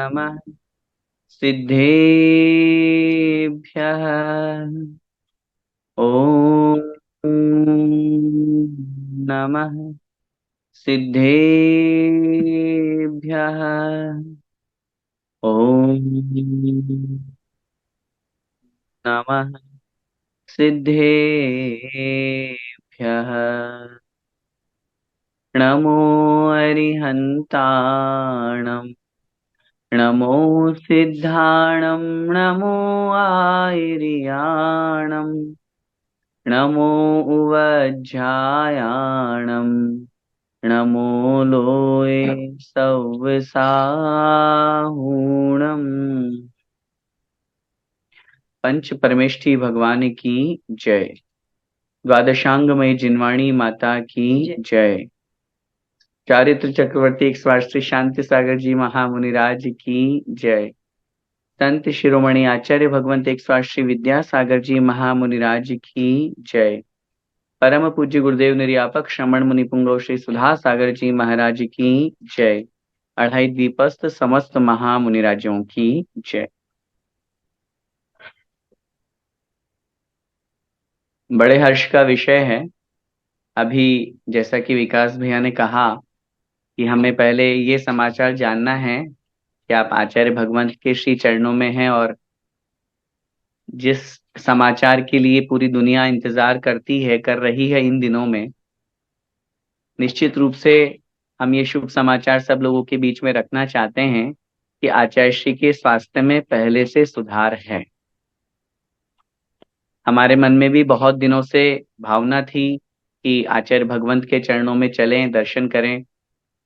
नमः सिद्धेभ्यः। ॐ नमः सिद्धेभ्यः। ॐ नमः सिद्धेभ्यः। नमो अरिहन्ताणम् नमो सिद्धाणं नमो आयर्याणं नमो उवज्झायाणं नमो लोये सव्साहूणम्। पंच परमेष्ठी भगवान की जय। द्वादशांगमय जिनवाणी माता की जय। चारित्र चक्रवर्ती एक श्री शांति सागर जी महामुनिराज की जय। संत शिरोमणि आचार्य भगवंत एक श्री विद्यासागर जी महामुनिराज की जय। परम पूज्य गुरुदेव निर्यापक श्रमण मुनि पुंगव श्री सुधा सागर जी महाराज की जय। अढ़ाई द्वीपस्थ समस्त महामुनिराजों की जय। बड़े हर्ष का विषय है। अभी जैसा कि विकास भैया ने कहा कि हमें पहले ये समाचार जानना है कि आप आचार्य भगवंत के श्री चरणों में हैं, और जिस समाचार के लिए पूरी दुनिया इंतजार करती है, कर रही है इन दिनों में, निश्चित रूप से हम ये शुभ समाचार सब लोगों के बीच में रखना चाहते हैं कि आचार्य श्री के स्वास्थ्य में पहले से सुधार है। हमारे मन में भी बहुत दिनों से भावना थी कि आचार्य भगवंत के चरणों में चलें, दर्शन करें।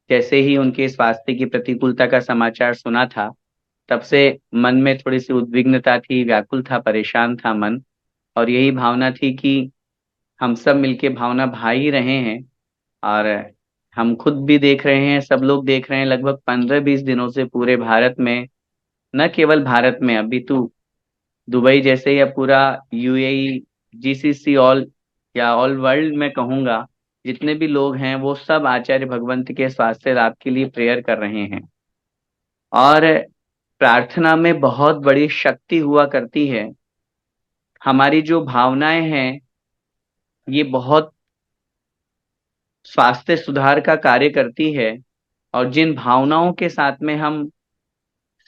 जैसे ही उनके स्वास्थ्य की प्रतिकूलता का समाचार सुना था, तब से मन में थोड़ी सी उद्विग्नता थी, व्याकुल था, परेशान था मन। और यही भावना थी कि हम सब मिलके भावना भा ही रहे हैं, और हम खुद भी देख रहे हैं, सब लोग देख रहे हैं। लगभग 15-20 दिनों से पूरे भारत में, न केवल भारत में, अभी तो दुबई जैसे या पूरा यूएई, जीसीसी ऑल, या ऑल वर्ल्ड में कहूंगा, जितने भी लोग हैं वो सब आचार्य भगवंत के स्वास्थ्य लाभ के लिए प्रेयर कर रहे हैं। और प्रार्थना में बहुत बड़ी शक्ति हुआ करती है। हमारी जो भावनाएं हैं ये बहुत स्वास्थ्य सुधार का कार्य करती है। और जिन भावनाओं के साथ में हम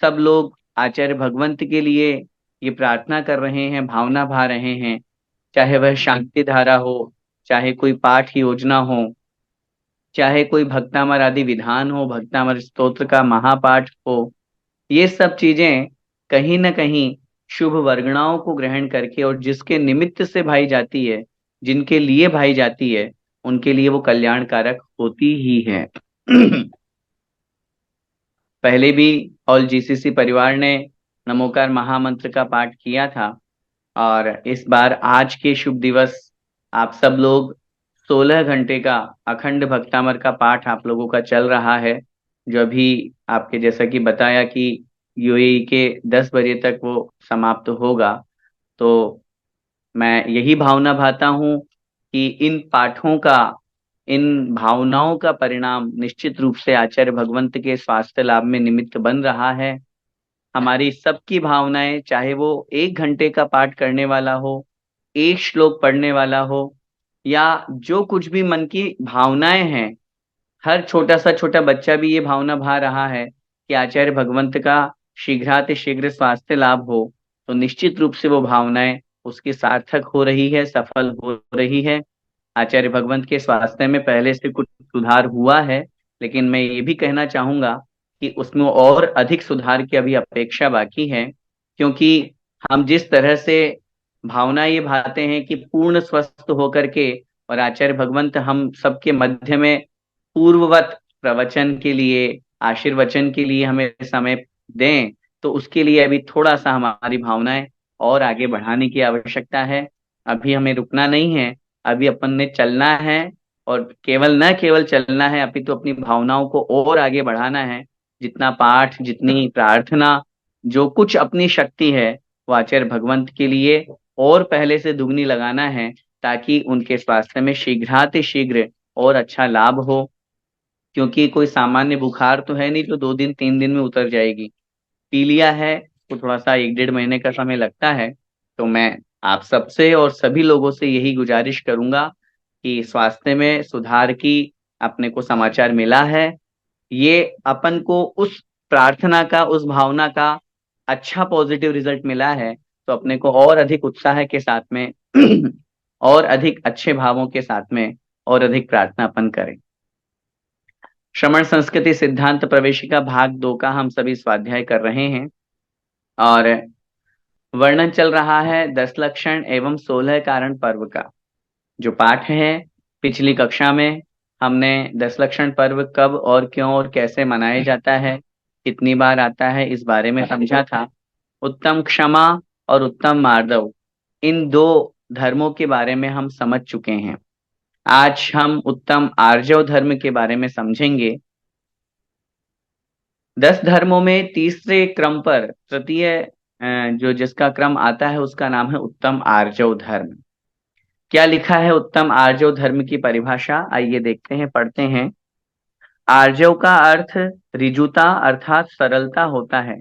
सब लोग आचार्य भगवंत के लिए ये प्रार्थना कर रहे हैं, भावना भा रहे हैं, चाहे वह शांति धारा हो, चाहे कोई पाठ योजना हो, चाहे कोई भक्तामर आदि विधान हो, भक्तामर स्तोत्र का महापाठ हो, ये सब चीजें कहीं ना कहीं शुभ वर्गणाओं को ग्रहण करके और जिसके निमित्त से भाई जाती है, जिनके लिए भाई जाती है, उनके लिए वो कल्याणकारक होती ही है। पहले भी ऑल जीसीसी परिवार ने नमोकार महामंत्र का पाठ किया था, और इस बार आज के शुभ दिवस आप सब लोग 16 घंटे का अखंड भक्तामर का पाठ आप लोगों का चल रहा है, जो अभी आपके जैसा कि बताया कि यूएई के 10 बजे तक वो समाप्त होगा। तो मैं यही भावना भाता हूँ कि इन पाठों का, इन भावनाओं का परिणाम निश्चित रूप से आचार्य भगवंत के स्वास्थ्य लाभ में निमित्त बन रहा है। हमारी सबकी भावनाएं, चाहे वो 1 घंटे का पाठ करने वाला हो, एक श्लोक पढ़ने वाला हो, या जो कुछ भी मन की भावनाएं हैं, हर छोटा सा छोटा बच्चा भी ये भावना भा रहा है कि आचार्य भगवंत का शीघ्रातिशीघ्र स्वास्थ्य लाभ हो। तो निश्चित रूप से वो भावनाएं उसकी सार्थक हो रही है, सफल हो रही है। आचार्य भगवंत के स्वास्थ्य में पहले से कुछ सुधार हुआ है, लेकिन मैं ये भी कहना चाहूंगा कि उसमें और अधिक सुधार की अभी अपेक्षा बाकी है। क्योंकि हम जिस तरह से भावना ये भाते हैं कि पूर्ण स्वस्थ होकर के, और आचार्य भगवंत हम सबके मध्य में पूर्ववत प्रवचन के लिए, आशीर्वचन के लिए हमें समय दें, तो उसके लिए अभी थोड़ा सा हमारी भावनाएं और आगे बढ़ाने की आवश्यकता है। अभी हमें रुकना नहीं है, अभी अपन ने चलना है। और केवल न केवल चलना है, अभी तो अपनी भावनाओं को और आगे बढ़ाना है। जितना पाठ, जितनी प्रार्थना, जो कुछ अपनी शक्ति है, वो आचार्य भगवंत के लिए और पहले से दुगनी लगाना है, ताकि उनके स्वास्थ्य में शीघ्रातिशीघ्र और अच्छा लाभ हो। क्योंकि कोई सामान्य बुखार तो है नहीं जो 2 दिन 3 दिन में उतर जाएगी। पी लिया है, तो थोड़ा सा 1 डेढ़ महीने का समय लगता है। तो मैं आप सबसे और सभी लोगों से यही गुजारिश करूंगा कि स्वास्थ्य में सुधार की अपने को समाचार मिला है। ये अपन को उस प्रार्थना का, उस भावना का अच्छा पॉजिटिव रिजल्ट मिला है, तो अपने को और अधिक उत्साह के साथ में और अधिक अच्छे भावों के साथ में और अधिक प्रार्थना अपन करें। श्रमण संस्कृति सिद्धांत प्रवेशिका भाग 2 का हम सभी स्वाध्याय कर रहे हैं और वर्णन चल रहा है 10 लक्षण एवं 16 कारण पर्व का। जो पाठ है, पिछली कक्षा में हमने 10 लक्षण पर्व कब और क्यों और कैसे मनाया जाता है, कितनी बार आता है, इस बारे में समझा था। उत्तम क्षमा और उत्तम मार्दव, इन दो धर्मों के बारे में हम समझ चुके हैं। आज हम उत्तम आर्जव धर्म के बारे में समझेंगे। 10 धर्मों में तीसरे क्रम पर तृतीय जो जिसका क्रम आता है उसका नाम है उत्तम आर्जव धर्म। क्या लिखा है उत्तम आर्जव धर्म की परिभाषा, आइए देखते हैं, पढ़ते हैं। आर्जव का अर्थ ऋजुता अर्थात सरलता होता है।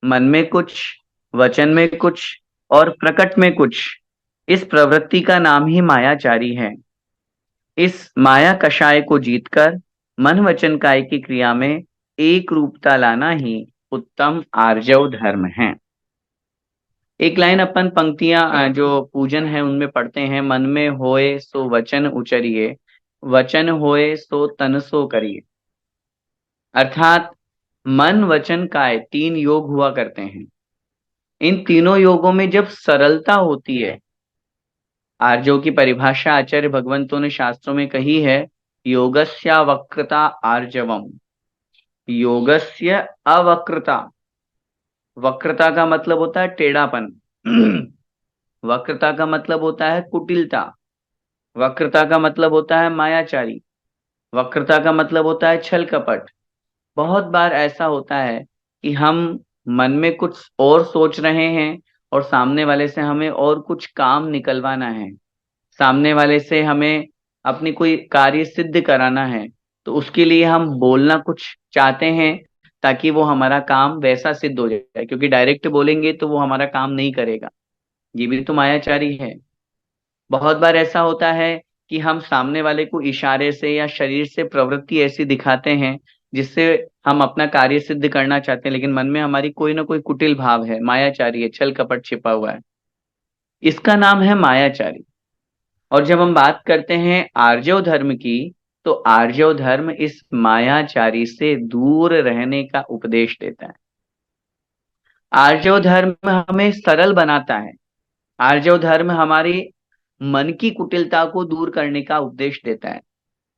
मन में कुछ, वचन में कुछ और प्रकट में कुछ, इस प्रवृत्ति का नाम ही मायाचारी है। इस माया कषाय को जीतकर मन वचन काय की क्रिया में एक रूपता लाना ही उत्तम आर्जव धर्म है। एक लाइन अपन पंक्तियां जो पूजन है उनमें पढ़ते हैं। मन में होए सो वचन उचरिए, वचन होए सो तन सो करिए। अर्थात मन वचन काय 3 योग हुआ करते हैं। इन तीनों योगों में जब सरलता होती है, आर्जव की परिभाषा आचार्य भगवंतों ने शास्त्रों में कही है, योगस्या वक्रता आर्जवम। योगस्य अवक्रता, वक्रता का मतलब होता है टेढ़ापन वक्रता का मतलब होता है कुटिलता, वक्रता का मतलब होता है मायाचारी, वक्रता का मतलब होता है छल कपट। बहुत बार ऐसा होता है कि हम मन में कुछ और सोच रहे हैं और सामने वाले से हमें और कुछ काम निकलवाना है, सामने वाले से हमें अपनी कोई कार्य सिद्ध कराना है, तो उसके लिए हम बोलना कुछ चाहते हैं ताकि वो हमारा काम वैसा सिद्ध हो जाए, क्योंकि डायरेक्ट बोलेंगे तो वो हमारा काम नहीं करेगा। ये भी तो मायाचारी है। बहुत बार ऐसा होता है कि हम सामने वाले को इशारे से या शरीर से प्रवृत्ति ऐसी दिखाते हैं जिससे हम अपना कार्य सिद्ध करना चाहते हैं, लेकिन मन में हमारी कोई ना कोई कुटिल भाव है, मायाचारी है, छल कपट छिपा हुआ है। इसका नाम है मायाचारी। और जब हम बात करते हैं आर्जव धर्म की, तो आर्जव धर्म इस मायाचारी से दूर रहने का उपदेश देता है। आर्जव धर्म हमें सरल बनाता है। आर्जव धर्म हमारी मन की कुटिलता को दूर करने का उपदेश देता है,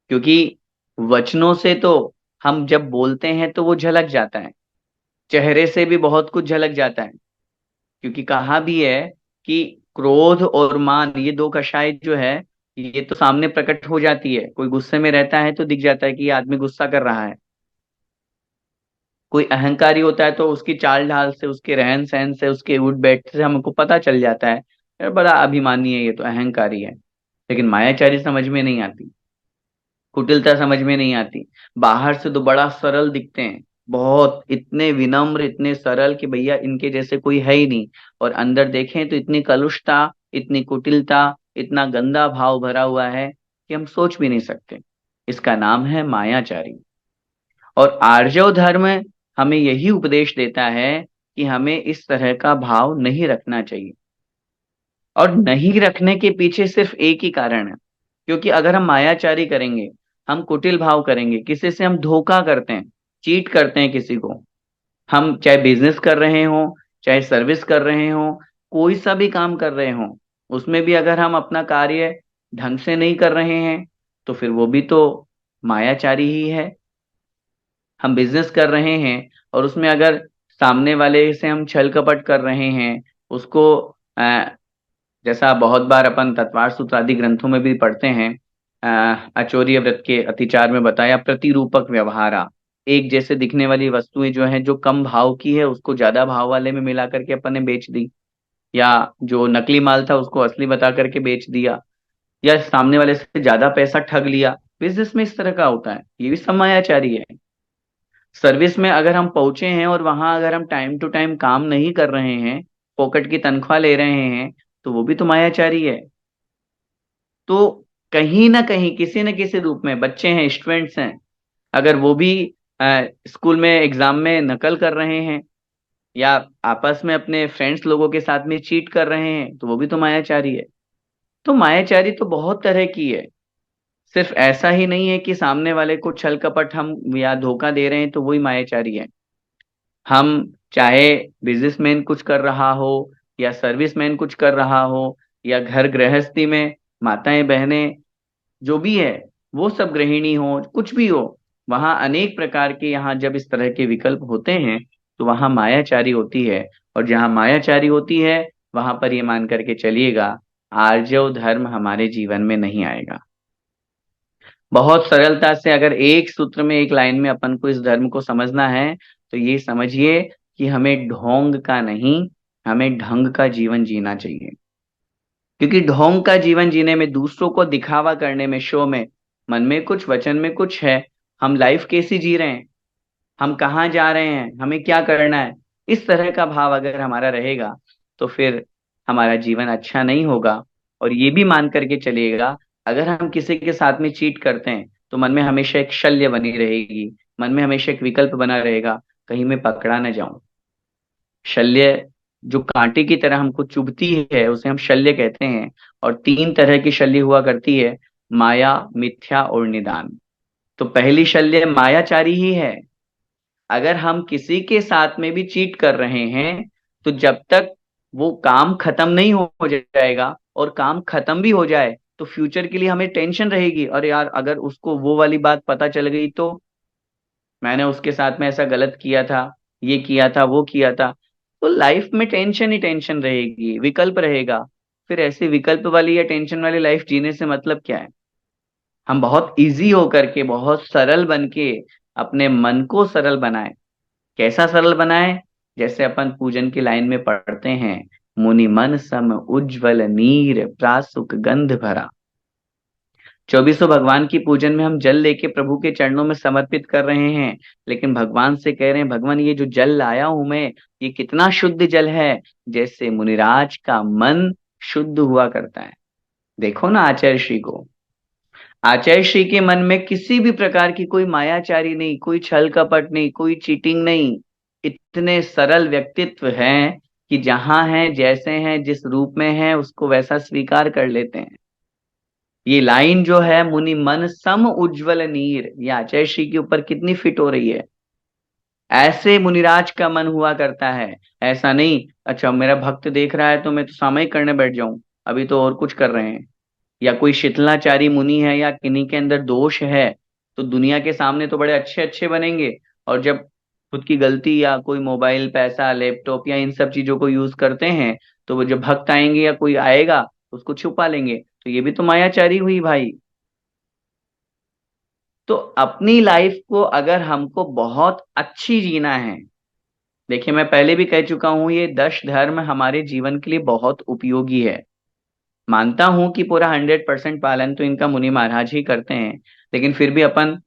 क्योंकि वचनों से तो हम जब बोलते हैं तो वो झलक जाता है, चेहरे से भी बहुत कुछ झलक जाता है। क्योंकि कहा भी है कि क्रोध और मान, ये दो कषाय जो है, ये तो सामने प्रकट हो जाती है। कोई गुस्से में रहता है तो दिख जाता है कि ये आदमी गुस्सा कर रहा है। कोई अहंकारी होता है तो उसकी चाल ढाल से, उसके रहन सहन से, उसके उठ बैठ से हमको पता चल जाता है, यार बड़ा अभिमानी है, ये तो अहंकारी है। लेकिन मायाचारी समझ में नहीं आती, कुटिलता समझ में नहीं आती। बाहर से तो बड़ा सरल दिखते हैं, बहुत इतने विनम्र, इतने सरल कि भैया इनके जैसे कोई है ही नहीं, और अंदर देखें तो इतनी कलुषता, इतनी कुटिलता, इतना गंदा भाव भरा हुआ है कि हम सोच भी नहीं सकते। इसका नाम है मायाचारी। और आर्जव धर्म हमें यही उपदेश देता है कि हमें इस तरह का भाव नहीं रखना चाहिए। और नहीं रखने के पीछे सिर्फ एक ही कारण है, क्योंकि अगर हम मायाचारी करेंगे, हम कुटिल भाव करेंगे, किसी से हम धोखा करते हैं, चीट करते हैं किसी को, हम चाहे बिजनेस कर रहे हो, चाहे सर्विस कर रहे हो, कोई सा भी काम कर रहे हो, उसमें भी अगर हम अपना कार्य ढंग से नहीं कर रहे हैं तो फिर वो भी तो मायाचारी ही है। हम बिजनेस कर रहे हैं और उसमें अगर सामने वाले से हम छल कपट कर रहे हैं, उसको जैसा बहुत बार अपन तत्वार सूत्र आदि ग्रंथों में भी पढ़ते हैं, आचौर्य व्रत के अतिचार में बताया, प्रतिरूपक व्यवहारा, एक जैसे दिखने वाली वस्तुएं जो हैं, जो कम भाव की है उसको ज्यादा भाव वाले में मिला करके अपन ने बेच दी, या जो नकली माल था उसको असली बता करके बेच दिया, या सामने वाले से ज्यादा पैसा ठग लिया। बिजनेस में इस तरह का होता है, ये भी समायाचारी है। सर्विस में अगर हम पहुंचे हैं और वहां अगर हम टाइम टू टाइम काम नहीं कर रहे हैं, पॉकेट की तनख्वाह ले रहे हैं, तो वो भी तो मायाचारी है। तो कहीं ना कहीं किसी न किसी रूप में बच्चे हैं, स्टूडेंट्स हैं, अगर वो भी स्कूल में एग्जाम में नकल कर रहे हैं या आपस में अपने फ्रेंड्स लोगों के साथ में चीट कर रहे हैं, तो वो भी तो मायाचारी है। तो मायाचारी तो बहुत तरह की है। सिर्फ ऐसा ही नहीं है कि सामने वाले को छल कपट हम या धोखा दे रहे हैं तो वही मायाचारी है। हम चाहे बिजनेसमैन कुछ कर रहा हो या सर्विसमैन कुछ कर रहा हो या घर गृहस्थी में माताएं बहनें जो भी है, वो सब गृहिणी हो कुछ भी हो, वहां अनेक प्रकार के यहाँ जब इस तरह के विकल्प होते हैं तो वहां मायाचारी होती है। और जहां मायाचारी होती है वहां पर ये मान करके चलिएगा, आर्जव धर्म हमारे जीवन में नहीं आएगा। बहुत सरलता से अगर एक सूत्र में एक लाइन में अपन को इस धर्म को समझना है तो ये समझिए कि हमें ढोंग का नहीं, हमें ढंग का जीवन जीना चाहिए। क्योंकि ढोंग का जीवन जीने में, दूसरों को दिखावा करने में, शो में, मन में कुछ वचन में कुछ है, हम लाइफ कैसी जी रहे हैं, हम कहाँ जा रहे हैं, हमें क्या करना है, इस तरह का भाव अगर हमारा रहेगा तो फिर हमारा जीवन अच्छा नहीं होगा। और ये भी मान करके चलिएगा, अगर हम किसी के साथ में चीट करते हैं तो मन में हमेशा एक शल्य बनी रहेगी, मन में हमेशा एक विकल्प बना रहेगा, कहीं मैं पकड़ा ना जाऊं। शल्य जो कांटे की तरह हमको चुभती है उसे हम शल्य कहते हैं। और तीन तरह की शल्य हुआ करती है, माया, मिथ्या और निदान। तो पहली शल्य मायाचारी ही है। अगर हम किसी के साथ में भी चीट कर रहे हैं तो जब तक वो काम खत्म नहीं हो जाएगा, और काम खत्म भी हो जाए तो फ्यूचर के लिए हमें टेंशन रहेगी, और यार अगर उसको वो वाली बात पता चल गई तो मैंने उसके साथ में ऐसा गलत किया था, ये किया था, वो किया था। तो लाइफ में टेंशन ही टेंशन रहेगी, विकल्प रहेगा। फिर ऐसे विकल्प वाली या टेंशन वाली लाइफ जीने से मतलब क्या है। हम बहुत इजी होकर के, बहुत सरल बन के अपने मन को सरल बनाए। कैसा सरल बनाए? जैसे अपन पूजन की लाइन में पढ़ते हैं, मुनि मन सम उज्जवल नीर प्रासुक गंध भरा। चौबीसों भगवान की पूजन में हम जल लेके प्रभु के चरणों में समर्पित कर रहे हैं, लेकिन भगवान से कह रहे हैं, भगवान ये जो जल लाया हूं मैं, ये कितना शुद्ध जल है, जैसे मुनिराज का मन शुद्ध हुआ करता है। देखो ना आचार्य श्री को, आचार्य श्री के मन में किसी भी प्रकार की कोई मायाचारी नहीं, कोई छल कपट नहीं, कोई चीटिंग नहीं। इतने सरल व्यक्तित्व हैं कि जहां हैं, जैसे हैं, जिस रूप में हैं, उसको वैसा स्वीकार कर लेते हैं। ये लाइन जो है, मुनि मन सम उज्जवल नीर, ये आचार्य श्री के ऊपर कितनी फिट हो रही है। ऐसे मुनिराज का मन हुआ करता है। ऐसा नहीं, अच्छा मेरा भक्त देख रहा है तो मैं तो सामयिक करने बैठ जाऊं, अभी तो और कुछ कर रहे हैं। या कोई शीतलाचारी मुनि है या किन्हीं के अंदर दोष है, तो दुनिया के सामने तो बड़े अच्छे अच्छे बनेंगे, और जब खुद की गलती या कोई मोबाइल, पैसा, लैपटॉप या इन सब चीजों को यूज करते हैं, तो वो जब भक्त आएंगे या कोई आएगा तो उसको छुपा लेंगे। तो ये भी तो मायाचारी हुई भाई। तो अपनी लाइफ को अगर हमको बहुत अच्छी जीना है, देखिए मैं पहले भी कह चुका हूं, ये 10 धर्म हमारे जीवन के लिए बहुत उपयोगी है। मानता हूं कि पूरा 100% पालन तो इनका मुनि महाराज ही करते हैं, लेकिन फिर भी अपन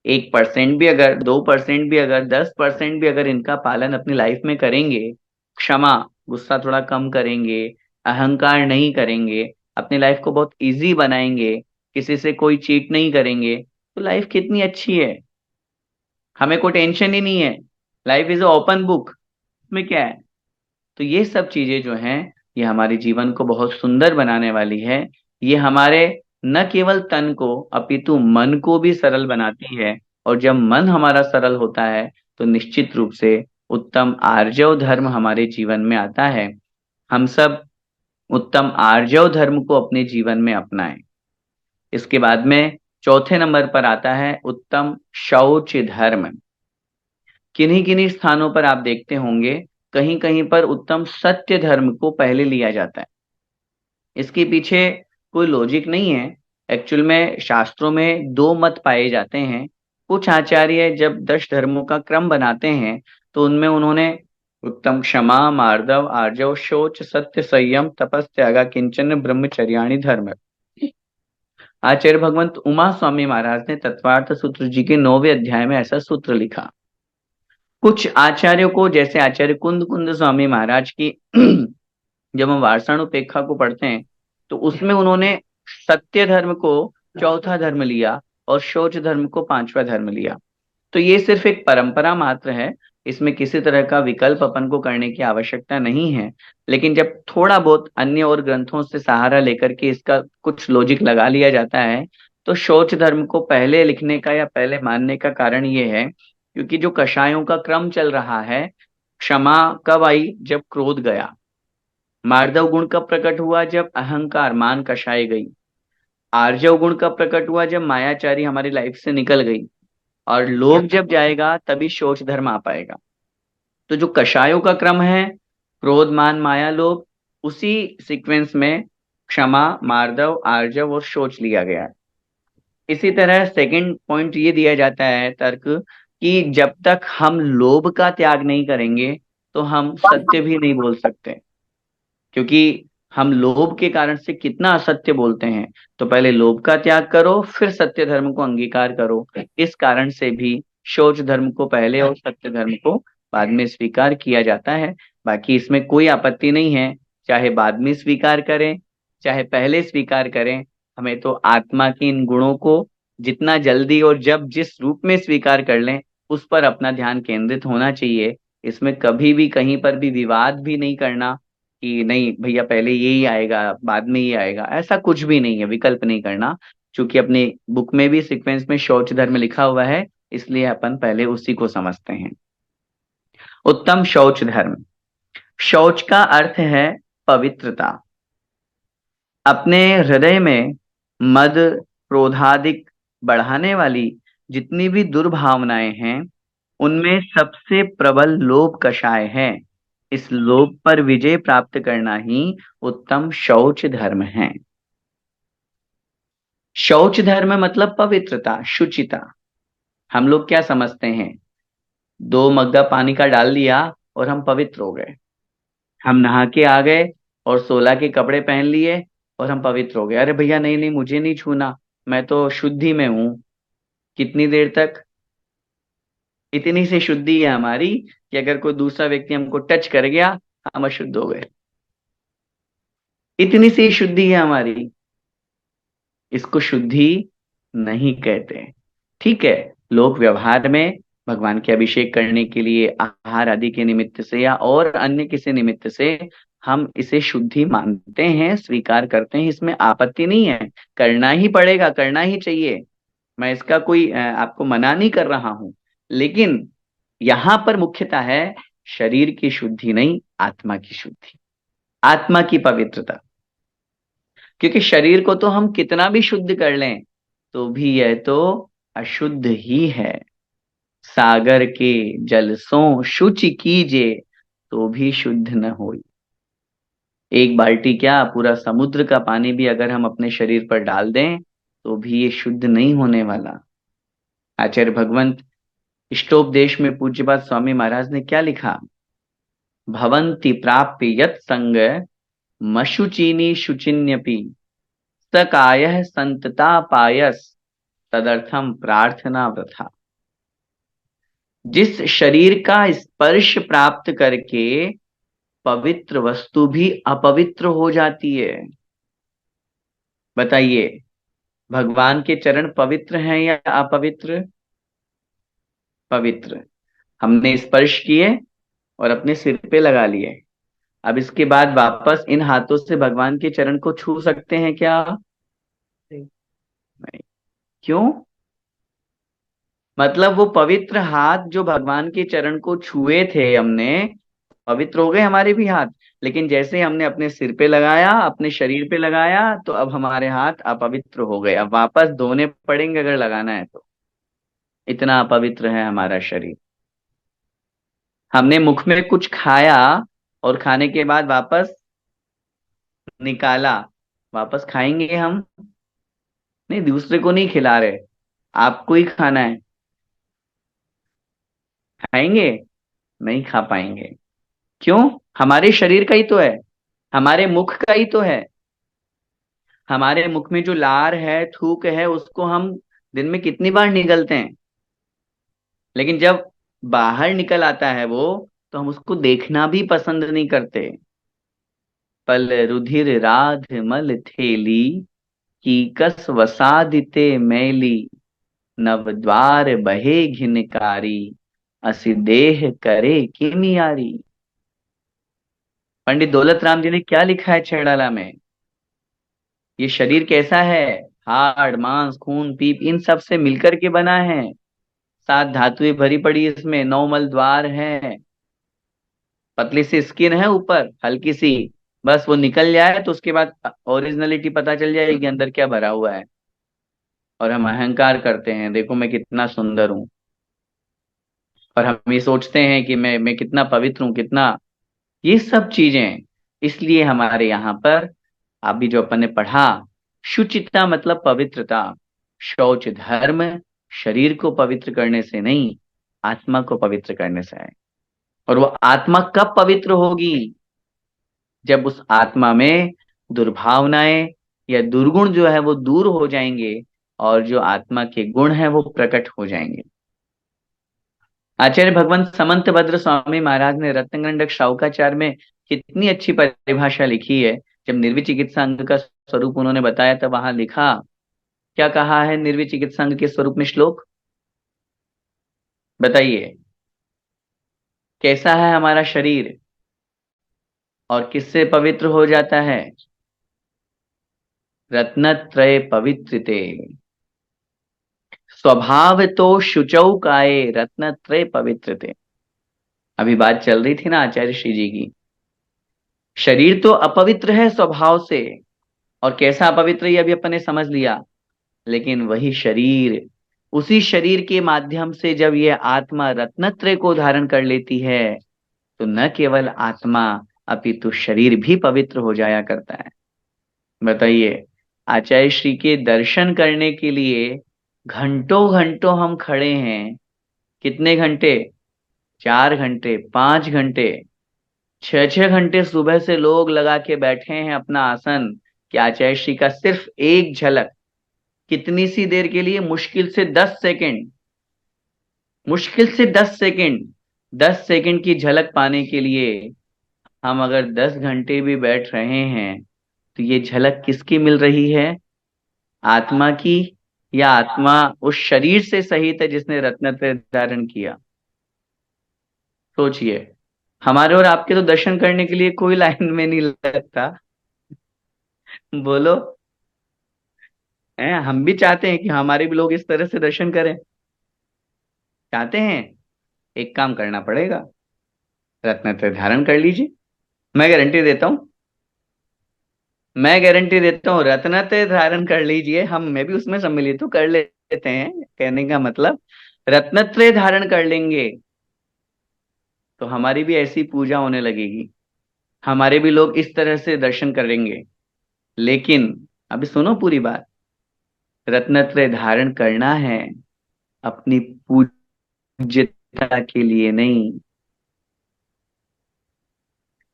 1% भी अगर, 2% भी अगर, 10% भी अगर इनका पालन अपनी लाइफ में करेंगे, क्षमा, गुस्सा थोड़ा कम करेंगे, अहंकार नहीं करेंगे, अपनी लाइफ को बहुत इजी बनाएंगे, किसी से कोई चीट नहीं करेंगे, तो लाइफ कितनी अच्छी है। हमें कोई टेंशन ही नहीं है, लाइफ इज ओपन बुक, उसमें क्या है। तो ये सब चीजें जो हैं, ये हमारे जीवन को बहुत सुंदर बनाने वाली है। ये हमारे न केवल तन को अपितु मन को भी सरल बनाती है। और जब मन हमारा सरल होता है तो निश्चित रूप से उत्तम आर्जव धर्म हमारे जीवन में आता है। हम सब उत्तम आर्जव धर्म को अपने जीवन में अपनाएं। इसके बाद में चौथे नंबर पर आता है उत्तम शौच धर्म। किन्हीं किन्हीं स्थानों पर आप देखते होंगे, कहीं कहीं पर उत्तम सत्य धर्म को पहले लिया जाता है। इसके पीछे कोई लॉजिक नहीं है। एक्चुअल में शास्त्रों में दो मत पाए जाते हैं। कुछ आचार्य जब 10 धर्मों का क्रम बनाते हैं तो उनमें उन्होंने उत्तम क्षमा, मार्दव, आर्जव, शौच, सत्य, संयम, तपस्यागा, किंचन, ब्रह्मचर्याणि धर्म। आचार्य भगवंत उमा स्वामी महाराज ने तत्वार्थ सूत्र जी के 9वें अध्याय में ऐसा सूत्र लिखा। कुछ आचार्यों को, जैसे आचार्य कुंद कुंद स्वामी महाराज की जब हम वार्षाणुपेक्षा को पढ़ते हैं तो उसमें उन्होंने सत्य धर्म को चौथा धर्म लिया और शौच धर्म को पांचवा धर्म लिया। तो ये सिर्फ एक परंपरा मात्र है, इसमें किसी तरह का विकल्प अपन को करने की आवश्यकता नहीं है। लेकिन जब थोड़ा बहुत अन्य और ग्रंथों से सहारा लेकर के इसका कुछ लॉजिक लगा लिया जाता है, तो शौच धर्म को पहले लिखने का या पहले मानने का कारण ये है क्योंकि जो कषायों का क्रम चल रहा है, क्षमा कब आई? जब क्रोध गया। मार्दव गुण कब प्रकट हुआ? जब अहंकार मान कषाय गई। आर्जव गुण कब प्रकट हुआ? जब मायाचारी हमारी लाइफ से निकल गई। और लोभ जब जाएगा तभी शौच धर्म आ पाएगा। तो जो कषायों का क्रम है, क्रोध मान माया लोभ, उसी सीक्वेंस में क्षमा मार्दव आर्जव और शौच लिया गया है। इसी तरह सेकंड पॉइंट ये दिया जाता है तर्क कि जब तक हम लोभ का त्याग नहीं करेंगे तो हम सत्य भी नहीं बोल सकते, क्योंकि हम लोभ के कारण से कितना असत्य बोलते हैं। तो पहले लोभ का त्याग करो फिर सत्य धर्म को अंगीकार करो। इस कारण से भी शौच धर्म को पहले और सत्य धर्म को बाद में स्वीकार किया जाता है। बाकी इसमें कोई आपत्ति नहीं है, चाहे बाद में स्वीकार करें चाहे पहले स्वीकार करें। हमें तो आत्मा के इन गुणों को जितना जल्दी और जब जिस रूप में स्वीकार कर लें उस पर अपना ध्यान केंद्रित होना चाहिए। इसमें कभी भी कहीं पर भी विवाद भी नहीं करना कि नहीं भैया पहले यही आएगा बाद में ये आएगा, ऐसा कुछ भी नहीं है, विकल्प नहीं करना। क्योंकि अपने बुक में भी सीक्वेंस में शौच धर्म लिखा हुआ है, इसलिए अपन पहले उसी को समझते हैं। उत्तम शौच धर्म। शौच का अर्थ है पवित्रता। अपने हृदय में मद क्रोधादिक बढ़ाने वाली जितनी भी दुर्भावनाएं हैं उनमें सबसे प्रबल लोभ कषाय है। इस लोभ पर विजय प्राप्त करना ही उत्तम शौच धर्म है। शौच धर्म मतलब पवित्रता, शुचिता। हम लोग क्या समझते हैं? 2 मग्गा पानी का डाल दिया और हम पवित्र हो गए। हम नहा के आ गए और 16 के कपड़े पहन लिए और हम पवित्र हो गए। अरे भैया नहीं नहीं, मुझे नहीं छूना, मैं तो शुद्धि में हूं। कितनी देर तक? इतनी सी शुद्धि है हमारी कि अगर कोई दूसरा व्यक्ति हमको टच कर गया हम अशुद्ध हो गए। इतनी सी शुद्धि है हमारी, इसको शुद्धि नहीं कहते। ठीक है, लोग व्यवहार में भगवान के अभिषेक करने के लिए आहार आदि के निमित्त से या और अन्य किसी निमित्त से हम इसे शुद्धि मानते हैं, स्वीकार करते हैं, इसमें आपत्ति नहीं है। करना ही पड़ेगा, करना ही चाहिए। मैं इसका कोई आपको मना नहीं कर रहा हूं। लेकिन यहां पर मुख्यता है शरीर की शुद्धि नहीं, आत्मा की शुद्धि, आत्मा की पवित्रता। क्योंकि शरीर को तो हम कितना भी शुद्ध कर लें तो भी यह तो अशुद्ध ही है। सागर के जल सो शुचि कीजे तो भी शुद्ध न होई। एक बाल्टी क्या, पूरा समुद्र का पानी भी अगर हम अपने शरीर पर डाल दें तो भी ये शुद्ध नहीं होने वाला। आचार्य भगवंत इष्टोपदेश में पूज्यपाद स्वामी महाराज ने क्या लिखा? भवंति प्राप्य यत संग मशुचीनी शुचिन्यपि स कायः संतता पायस तदर्थम प्रार्थना वृथा। जिस शरीर का स्पर्श प्राप्त करके पवित्र वस्तु भी अपवित्र हो जाती है। बताइए, भगवान के चरण पवित्र हैं या अपवित्र? पवित्र। हमने स्पर्श किए और अपने सिर पे लगा लिए। अब इसके बाद वापस इन हाथों से भगवान के चरण को छू सकते हैं क्या? नहीं। क्यों? मतलब वो पवित्र हाथ जो भगवान के चरण को छुए थे हमने, पवित्र हो गए हमारे भी हाथ। लेकिन जैसे ही हमने अपने सिर पे लगाया, अपने शरीर पे लगाया, तो अब हमारे हाथ अपवित्र हो गए। अब वापस धोने पड़ेंगे अगर लगाना है तो। इतना अपवित्र है हमारा शरीर। हमने मुख में कुछ खाया और खाने के बाद वापस निकाला, वापस खाएंगे हम? नहीं, दूसरे को नहीं खिला रहे, आपको ही खाना है। खाएंगे? नहीं खा पाएंगे। क्यों? हमारे शरीर का ही तो है, हमारे मुख का ही तो है। हमारे मुख में जो लार है, थूक है, उसको हम दिन में कितनी बार निगलते हैं। लेकिन जब बाहर निकल आता है वो, तो हम उसको देखना भी पसंद नहीं करते। पल रुधिर राध मल थेली, की कस वसादिते मैली, नव द्वार बहे घिनकारी, असि देह करे किमियारी। पंडित दौलत राम जी ने क्या लिखा है छेड़ाला में? ये शरीर कैसा है? हाड़ मांस खून पीप इन सब से मिलकर के बना है। 7 धातुएं भरी पड़ी इसमें, 9 मल द्वार है, पतली सी स्किन है ऊपर हल्की सी। बस वो निकल जाए तो उसके बाद ओरिजिनलिटी पता चल जाएगी अंदर क्या भरा हुआ है। और हम अहंकार करते हैं, देखो मैं कितना सुंदर हूँ। और हम ये सोचते हैं कि मैं कितना पवित्र हूँ, कितना, ये सब चीजें। इसलिए हमारे यहाँ पर अभी जो अपन ने पढ़ा, शुचिता मतलब पवित्रता। शौच धर्म शरीर को पवित्र करने से नहीं, आत्मा को पवित्र करने से है। और वो आत्मा कब पवित्र होगी? जब उस आत्मा में दुर्भावनाएं या दुर्गुण जो है वो दूर हो जाएंगे, और जो आत्मा के गुण हैं वो प्रकट हो जाएंगे। आचार्य भगवान समंत भद्र स्वामी महाराज ने रत्नगंडक शाहुकाचार में कितनी अच्छी परिभाषा लिखी है। जब निर्विचिकित्सा अंग का स्वरूप उन्होंने बताया तब वहां लिखा, क्या कहा है निर्विचिकित्सा अंग के स्वरूप में? श्लोक बताइए। कैसा है हमारा शरीर और किससे पवित्र हो जाता है? रत्नत्रय पवित्रते, स्वभाव तो शुचौ काये, रत्नत्रय पवित्रते। अभी बात चल रही थी ना आचार्य श्री जी की। शरीर तो अपवित्र है स्वभाव से, और कैसा अपवित्र ये अभी अपन ने समझ लिया। लेकिन वही शरीर, उसी शरीर के माध्यम से जब यह आत्मा रत्नत्रय को धारण कर लेती है, तो न केवल आत्मा अपितु शरीर भी पवित्र हो जाया करता है। बताइए, आचार्य श्री के दर्शन करने के लिए घंटों घंटों हम खड़े हैं। कितने घंटे? 4 घंटे, 5 घंटे, 6 6 घंटे सुबह से लोग लगा के बैठे हैं अपना आसन, कि आचार्य श्री का सिर्फ एक झलक। कितनी सी देर के लिए? मुश्किल से 10 सेकंड, मुश्किल से 10 सेकंड। 10 सेकंड की झलक पाने के लिए हम अगर 10 घंटे भी बैठ रहे हैं, तो ये झलक किसकी मिल रही है? आत्मा की, या आत्मा उस शरीर से सहित है जिसने रत्नत्रय धारण किया? सोचिए। हमारे और आपके तो दर्शन करने के लिए कोई लाइन में नहीं लगता। बोलो। हैं, हम भी चाहते हैं कि हमारे भी लोग इस तरह से दर्शन करें। चाहते हैं। एक काम करना पड़ेगा, रत्नत्रय धारण कर लीजिए। मैं गारंटी देता हूँ, मैं गारंटी देता हूँ, रत्नत्रय धारण कर लीजिए। हम मैं भी उसमें सम्मिलित तो कर लेते हैं, कहने का मतलब रत्नत्रय धारण कर लेंगे तो हमारी भी ऐसी पूजा होने लगेगी, हमारे भी लोग इस तरह से दर्शन करेंगे। लेकिन अभी सुनो पूरी बात। रत्नत्रय धारण करना है अपनी पूज्यता के लिए नहीं,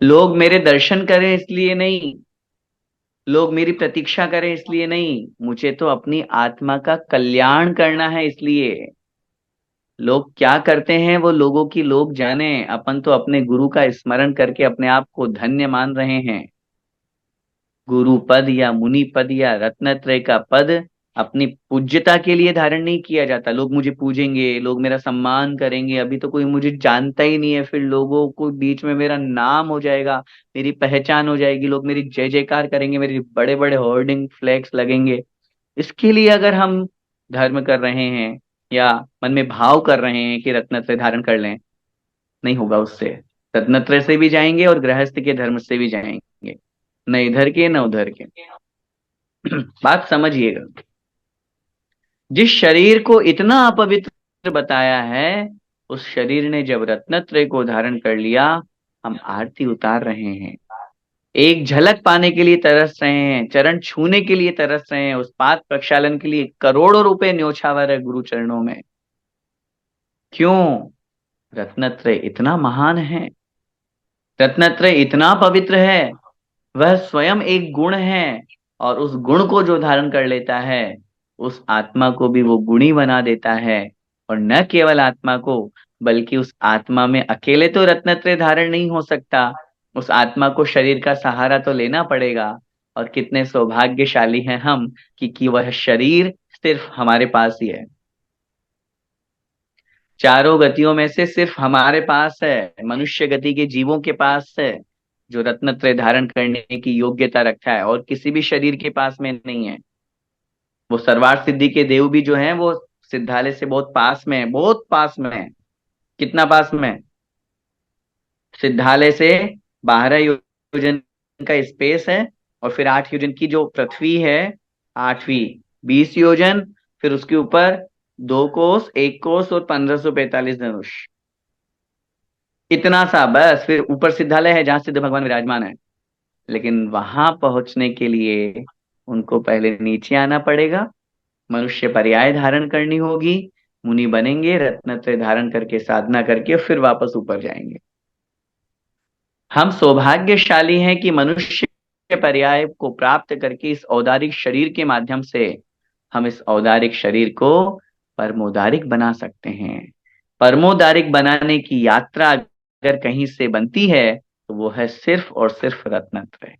लोग मेरे दर्शन करें इसलिए नहीं, लोग मेरी प्रतीक्षा करें इसलिए नहीं, मुझे तो अपनी आत्मा का कल्याण करना है इसलिए। लोग क्या करते हैं वो लोगों की लोग जाने, अपन तो अपने गुरु का स्मरण करके अपने आप को धन्य मान रहे हैं। गुरु पद या मुनि पद या रत्नत्रय का पद अपनी पूज्यता के लिए धारण नहीं किया जाता। लोग मुझे पूजेंगे, लोग मेरा सम्मान करेंगे, अभी तो कोई मुझे जानता ही नहीं है, फिर लोगों को बीच में मेरा नाम हो जाएगा, मेरी पहचान हो जाएगी, लोग मेरी जय जयकार करेंगे, मेरे बड़े बड़े होर्डिंग फ्लैग्स लगेंगे। इसके लिए अगर हम धर्म कर रहे हैं या मन में भाव कर रहे हैं कि रत्नत्रय धारण कर लें, नहीं होगा उससे। रत्नत्रय से भी जाएंगे और गृहस्थ के धर्म से भी जाएंगे, न इधर के न उधर के। बात समझिएगा। जिस शरीर को इतना अपवित्र बताया है, उस शरीर ने जब रत्नत्रय को धारण कर लिया, हम आरती उतार रहे हैं, एक झलक पाने के लिए तरस रहे हैं, चरण छूने के लिए तरस रहे हैं, उस पाद प्रक्षालन के लिए करोड़ों रुपए न्योछावर है गुरु चरणों में। क्यों? रत्नत्रय इतना महान है, रत्नत्रय इतना पवित्र है, वह स्वयं एक गुण है। और उस गुण को जो धारण कर लेता है, उस आत्मा को भी वो गुणी बना देता है। और न केवल आत्मा को, बल्कि उस आत्मा में अकेले तो रत्नत्रय धारण नहीं हो सकता, उस आत्मा को शरीर का सहारा तो लेना पड़ेगा। और कितने सौभाग्यशाली हैं हम कि वह शरीर सिर्फ हमारे पास ही है। चारों गतियों में से सिर्फ हमारे पास है, मनुष्य गति के जीवों के पास है, जो रत्नत्रय धारण करने की योग्यता रखता है, और किसी भी शरीर के पास में नहीं है। वो सर्वार्थ सिद्धि के देव भी जो हैं वो सिद्धालय से बहुत पास में है, बहुत पास में है। कितना पास में है? सिद्धालय से 12 योजन का स्पेस है, और फिर 8 योजन की जो पृथ्वी है, आठवीं 20 योजन, फिर उसके ऊपर 2 कोस, 1 कोस और 1545 धनुष। इतना सा बस, फिर ऊपर सिद्धालय है जहां सिद्ध भगवान विराजमान है। लेकिन वहां पहुंचने के लिए उनको पहले नीचे आना पड़ेगा, मनुष्य पर्याय धारण करनी होगी, मुनि बनेंगे, रत्नत्रय धारण करके साधना करके फिर वापस ऊपर जाएंगे। हम सौभाग्यशाली हैं कि मनुष्य पर्याय को प्राप्त करके इस औदारिक शरीर के माध्यम से हम इस औदारिक शरीर को परमोदारिक बना सकते हैं। परमोदारिक बनाने की यात्रा अगर कहीं से बनती है तो वो है सिर्फ और सिर्फ रत्नत्रय।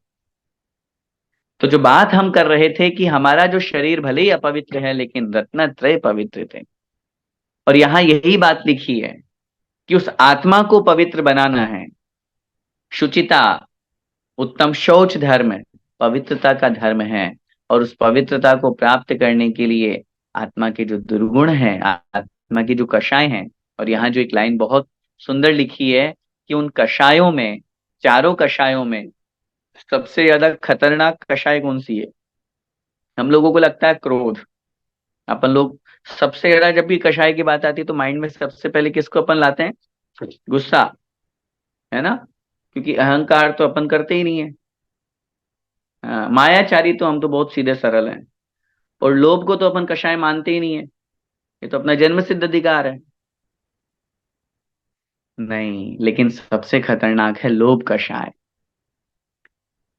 तो जो बात हम कर रहे थे कि हमारा जो शरीर भले ही अपवित्र है लेकिन रत्नत्रय पवित्र थे, और यहां यही बात लिखी है कि उस आत्मा को पवित्र बनाना है। शुचिता, उत्तम शौच धर्म पवित्रता का धर्म है, और उस पवित्रता को प्राप्त करने के लिए आत्मा के जो दुर्गुण हैं, आत्मा की जो कषाय हैं, और यहाँ जो एक लाइन बहुत सुंदर लिखी है कि उन कषायों में, चारों कषायों में सबसे ज्यादा खतरनाक कषाय कौन सी है? हम लोगों को लगता है क्रोध। अपन लोग सबसे ज्यादा, जब भी कषाय की बात आती है तो माइंड में सबसे पहले किसको अपन लाते हैं? गुस्सा, है ना? क्योंकि अहंकार तो अपन करते ही नहीं है। मायाचारी तो हम तो बहुत सीधे सरल हैं। और लोभ को तो अपन कषाय मानते ही नहीं है, ये तो अपना जन्म सिद्ध अधिकार है। नहीं, लेकिन सबसे खतरनाक है लोभ कषाय।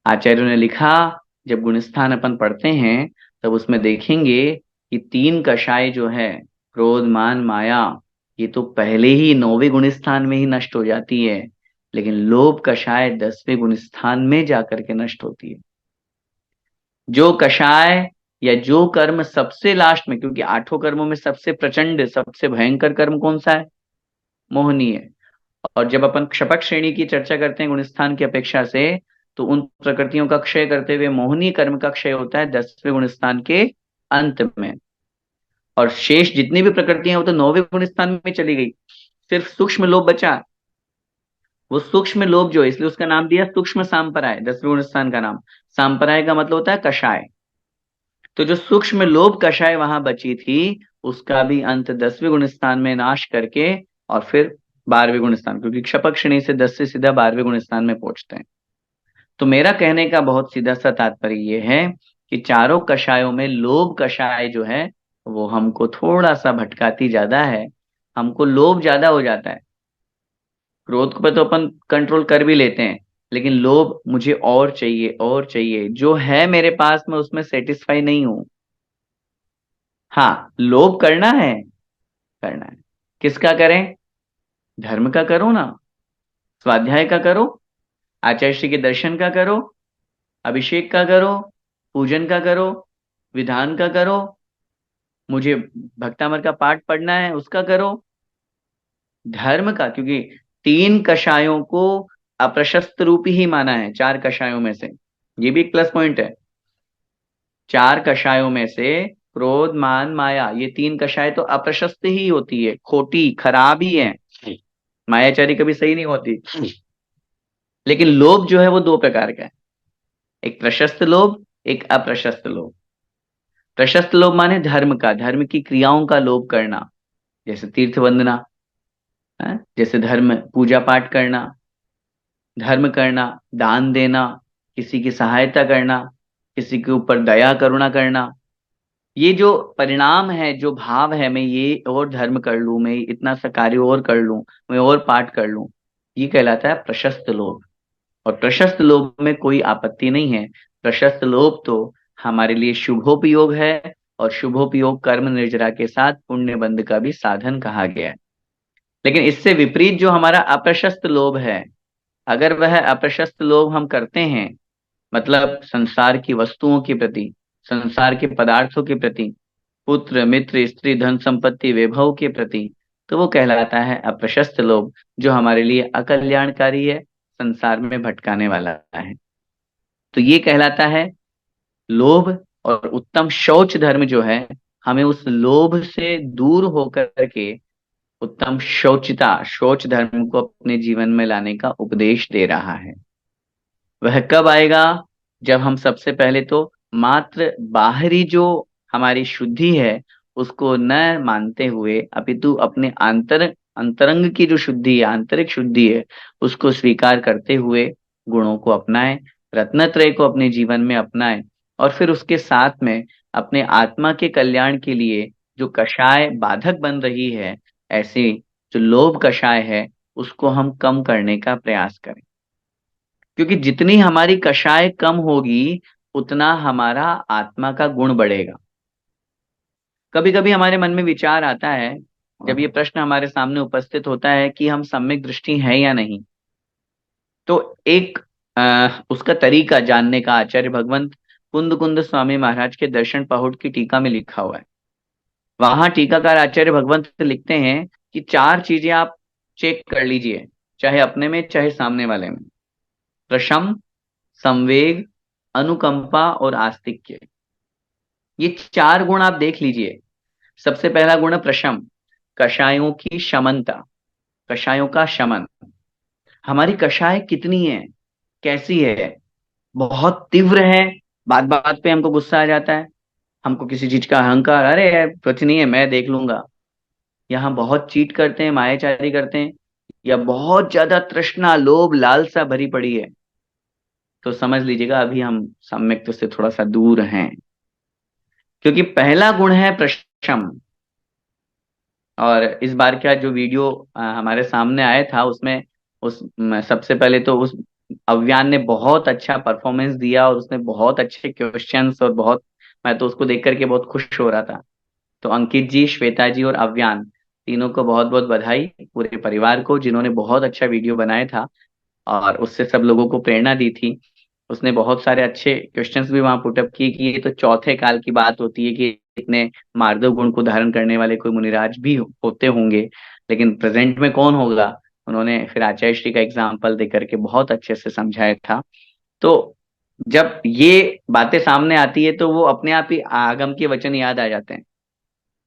आचार्यों ने लिखा, जब गुणस्थान अपन पढ़ते हैं तब उसमें देखेंगे कि 3 कषाय जो है, क्रोध मान माया, ये तो पहले ही 9वें गुणस्थान में ही नष्ट हो जाती है, लेकिन लोभ कषाय 10वें गुणस्थान में जाकर के नष्ट होती है। जो कषाय या जो कर्म सबसे लास्ट में, क्योंकि 8 कर्मों में सबसे प्रचंड, सबसे भयंकर कर्म कौन सा है? मोहनीय है। और जब अपन क्षपक श्रेणी की चर्चा करते हैं गुणस्थान की अपेक्षा से, तो उन प्रकृतियों का क्षय करते हुए मोहनीय कर्म का क्षय होता है 10वें गुणस्थान के अंत में। और शेष जितनी भी प्रकृतियां वो तो 9वें गुणस्थान में चली गई, सिर्फ सूक्ष्म लोभ बचा। वो सूक्ष्म लोभ जो है, इसलिए उसका नाम दिया सूक्ष्म सांपराय, 10वें गुणस्थान का नाम। सांपराय का मतलब होता है कषाय। तो जो सूक्ष्म लोभ कषाय वहां बची थी, उसका भी अंत 10वें गुणस्थान में नाश करके, और फिर 12वें गुणस्थान, क्योंकि क्षपक श्रेणी से 10 से सीधा 12वें गुणस्थान में पहुंचते हैं। तो मेरा कहने का बहुत सीधा सा तात्पर्य ये है कि चारों कषायों में लोभ कषाय जो है वो हमको थोड़ा सा भटकाती ज्यादा है। हमको लोभ ज्यादा हो जाता है। क्रोध को पे तो अपन कंट्रोल कर भी लेते हैं, लेकिन लोभ, मुझे और चाहिए और चाहिए, जो है मेरे पास में उसमें सेटिस्फाई नहीं हूं। हाँ, लोभ करना है, करना है। किसका करें? धर्म का करो ना, स्वाध्याय का करो, आचार्य श्री के दर्शन का करो, अभिषेक का करो, पूजन का करो, विधान का करो, मुझे भक्तामर का पाठ पढ़ना है उसका करो। धर्म का, क्योंकि 3 कषायों को अप्रशस्त रूप ही माना है 4 कषायों में से। ये भी एक प्लस पॉइंट है। 4 कषायों में से क्रोध मान माया, ये 3 कषाय तो अप्रशस्त ही होती है, खोटी खराब ही है। मायाचारी कभी सही नहीं होती। लेकिन लोभ जो है वो 2 प्रकार का है, एक प्रशस्त लोभ, एक अप्रशस्त लोभ। प्रशस्त लोभ माने धर्म का, धर्म की क्रियाओं का लोभ करना, जैसे तीर्थ वंदना, जैसे धर्म पूजा पाठ करना, धर्म करना, दान देना, किसी की सहायता करना, किसी के ऊपर दया करुणा करना। ये जो परिणाम है, जो भाव है, मैं ये और धर्म कर लूं, मैं इतना सा कार्य और कर लूं, मैं और पाठ कर लूं, ये कहलाता है प्रशस्त लोभ। और प्रशस्त लोभ में कोई आपत्ति नहीं है। प्रशस्त लोभ तो हमारे लिए शुभोपयोग है, और शुभोपयोग कर्म निर्जरा के साथ पुण्य बंध का भी साधन कहा गया है। लेकिन इससे विपरीत जो हमारा अप्रशस्त लोभ है, अगर वह अप्रशस्त लोभ हम करते हैं, मतलब संसार की वस्तुओं के प्रति, संसार के पदार्थों के प्रति, पुत्र मित्र स्त्री धन संपत्ति वैभव के प्रति, तो वो कहलाता है अप्रशस्त लोभ, जो हमारे लिए अकल्याणकारी है, संसार में भटकाने वाला है। तो ये कहलाता है लोभ। और उत्तम शौच धर्म जो है, हमें उस लोभ से दूर होकर के उत्तम शौचता, शौच धर्म को अपने जीवन में लाने का उपदेश दे रहा है। वह कब आएगा? जब हम सबसे पहले तो मात्र बाहरी जो हमारी शुद्धि है उसको न मानते हुए, अपितु अपने अंतरंग की जो शुद्धि है, आंतरिक शुद्धि है, उसको स्वीकार करते हुए गुणों को अपनाएं, रत्नत्रय को अपने जीवन में अपनाएं, और फिर उसके साथ में अपने आत्मा के कल्याण के लिए जो कषाय बाधक बन रही है, ऐसी जो लोभ कषाय है, उसको हम कम करने का प्रयास करें। क्योंकि जितनी हमारी कषाय कम होगी, उतना हमारा आत्मा का गुण बढ़ेगा। कभी कभी हमारे मन में विचार आता है, जब ये प्रश्न हमारे सामने उपस्थित होता है कि हम सम्यक दृष्टि है या नहीं, तो एक उसका तरीका जानने का आचार्य भगवंत कुंद कुंद स्वामी महाराज के दर्शन पहुट की टीका में लिखा हुआ है। वहां टीकाकार आचार्य भगवंत लिखते हैं कि चार चीजें आप चेक कर लीजिए, चाहे अपने में चाहे सामने वाले में: प्रशम, संवेग, अनुकंपा और आस्तिक्य। ये चार गुण आप देख लीजिए। सबसे पहला गुण है प्रशम, कषायों की शमनता, कषायों का शमन। हमारी कषाय कितनी है, कैसी है? बहुत तीव्र है, बात बात पे हमको गुस्सा आ जाता है, हमको किसी चीज का अहंकार, अरे कुछ नहीं है मैं देख लूंगा। या हम बहुत चीट करते हैं, मायाचारी करते हैं, या बहुत ज्यादा तृष्णा लोभ लालसा भरी पड़ी है, तो समझ लीजिएगा अभी हम सम्यक से थोड़ा सा दूर हैं। क्योंकि पहला गुण है प्रशम। और इस बार का जो वीडियो हमारे सामने आया था, उसमें सबसे पहले तो उस अव्यान ने बहुत अच्छा परफॉर्मेंस दिया, और उसने बहुत अच्छे क्वेश्चंस, और बहुत, मैं तो उसको देख करके बहुत खुश हो रहा था। तो अंकित जी, श्वेता जी और अव्यान, तीनों को बहुत बहुत बधाई, पूरे परिवार को, जिन्होंने बहुत अच्छा वीडियो बनाया था और उससे सब लोगों को प्रेरणा दी थी। उसने बहुत सारे अच्छे क्वेश्चंस भी वहां पुटअप किए कि ये तो चौथे काल की बात होती है कि इतने मार्दव गुण को धारण करने वाले कोई मुनिराज भी होते होंगे, लेकिन प्रेजेंट में कौन होगा? उन्होंने फिर आचार्य श्री का एग्जाम्पल दे करके बहुत अच्छे से समझाया था। तो जब ये बातें सामने आती है, तो वो अपने आप ही आगम के वचन याद आ जाते हैं